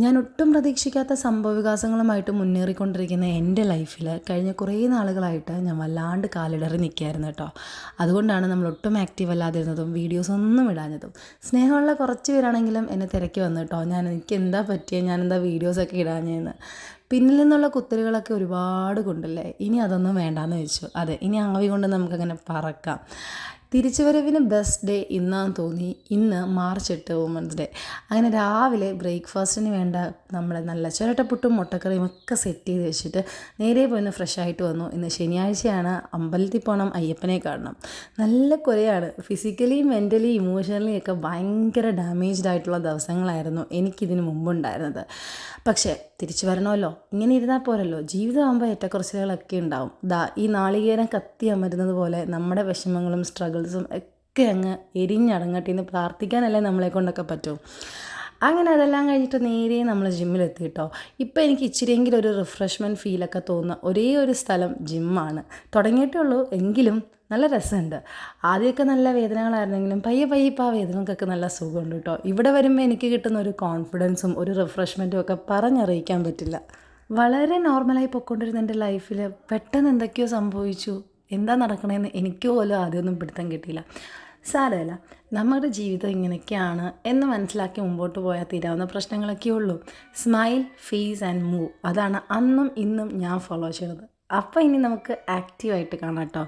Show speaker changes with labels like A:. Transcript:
A: ഞാൻ ഒട്ടും പ്രതീക്ഷിക്കാത്ത സംഭവവികാസങ്ങളുമായിട്ട് മുന്നേറിക്കൊണ്ടിരിക്കുന്ന എൻ്റെ ലൈഫിൽ കഴിഞ്ഞ കുറേ നാളുകളായിട്ട് ഞാൻ വല്ലാണ്ട് കാലിടറി നിൽക്കുകയായിരുന്നു കേട്ടോ. അതുകൊണ്ടാണ് നമ്മൾ ഒട്ടും ആക്റ്റീവ് അല്ലാതിരുന്നതും വീഡിയോസ് ഒന്നും ഇടാഞ്ഞതും. സ്നേഹമുള്ള കുറച്ച് പേരാണെങ്കിലും എന്നെ തിരക്കി വന്നു കേട്ടോ, എനിക്ക് എന്താ പറ്റിയത്, ഞാനെന്താ വീഡിയോസൊക്കെ ഇടാഞ്ഞതെന്ന്. പിന്നിൽ നിന്നുള്ള കുത്തലുകളൊക്കെ ഒരുപാട് കൊണ്ടല്ലേ, ഇനി അതൊന്നും വേണ്ടാന്ന് വെച്ചു. അതെ, ഇനി ആവി കൊണ്ട് നമുക്കങ്ങനെ പറക്കാം. തിരിച്ചുവരവിന് ബെസ്റ്റ് ഡേ ഇന്നാന്ന് തോന്നി. ഇന്ന് മാർച്ച് 8 വുമൻസ് ഡേ. അങ്ങനെ രാവിലെ ബ്രേക്ക്ഫാസ്റ്റിന് വേണ്ട നമ്മളെ നല്ല ചിരട്ടപ്പുട്ടും മുട്ടക്കറിയും ഒക്കെ സെറ്റ് ചെയ്ത് വെച്ചിട്ട് നേരെ പോയിന്ന് ഫ്രഷ് ആയിട്ട് വന്നു. ഇന്ന് ശനിയാഴ്ചയാണ്, അമ്പലത്തിൽ പോകണം, അയ്യപ്പനെ കാണണം. നല്ല കുരയാണ്. ഫിസിക്കലി മെൻ്റലി ഇമോഷണലി ഒക്കെ ഭയങ്കര ഡാമേജ്ഡ് ആയിട്ടുള്ള ദിവസങ്ങളായിരുന്നു എനിക്കിതിന് മുമ്പുണ്ടായിരുന്നത്. പക്ഷേ തിരിച്ചു വരണമല്ലോ, ഇങ്ങനെ ഇരുന്നാൽ പോരല്ലോ. ജീവിതമാകുമ്പോൾ ഏറ്റക്കുറച്ചിലുകളൊക്കെ ഉണ്ടാവും. ഈ നാളികേരം കത്തി അമരുന്നത് പോലെ നമ്മുടെ വിഷമങ്ങളും സ്ട്രഗിൾസും ഒക്കെ അങ്ങ് എരിഞ്ഞടങ്ങട്ടെ എന്ന് പ്രാർത്ഥിക്കാനല്ലേ നമ്മളെ കൊണ്ടൊക്കെ പറ്റും. അങ്ങനെ അതെല്ലാം കഴിഞ്ഞിട്ട് നേരെ നമ്മൾ ജിമ്മിലെത്തി കേട്ടോ. ഇപ്പോൾ എനിക്ക് ഇച്ചിരിയെങ്കിലും ഒരു റിഫ്രഷ്മെൻറ്റ് ഫീലൊക്കെ തോന്നുന്ന ഒരേ ഒരു സ്ഥലം ജിമ്മാണ്. തുടങ്ങിയിട്ടേ ഉള്ളൂ, എങ്കിലും നല്ല രസമുണ്ട്. ആദ്യമൊക്കെ നല്ല വേദനകളായിരുന്നെങ്കിലും പയ്യെ പയ്യെ ഇപ്പോൾ ആ വേദനകൾക്കൊക്കെ നല്ല സുഖമുണ്ട് കേട്ടോ. ഇവിടെ വരുമ്പോൾ എനിക്ക് കിട്ടുന്ന ഒരു കോൺഫിഡൻസും ഒരു റിഫ്രഷ്മെൻറ്റും ഒക്കെ പറഞ്ഞറിയിക്കാൻ പറ്റില്ല. വളരെ നോർമലായി പൊയ്ക്കൊണ്ടിരുന്ന എൻ്റെ ലൈഫിൽ പെട്ടെന്ന് എന്തൊക്കെയോ സംഭവിച്ചു. എന്താ നടക്കണതെന്ന് എനിക്ക് പോലും ആദ്യമൊന്നും പിടുത്തം കിട്ടിയില്ല. സാരമില്ല, നമ്മുടെ ജീവിതം ഇങ്ങനെയൊക്കെയാണ് എന്ന് മനസ്സിലാക്കി മുമ്പോട്ട് പോയാൽ തീരാവുന്ന പ്രശ്നങ്ങളൊക്കെ ഉള്ളൂ. സ്മൈൽ, ഫേസ് ആൻഡ് മൂവ്, അതാണ് അന്നും ഇന്നും ഞാൻ ഫോളോ ചെയ്യുന്നത്. അപ്പോൾ ഇനി നമുക്ക് ആക്റ്റീവായിട്ട് കാണാം കേട്ടോ.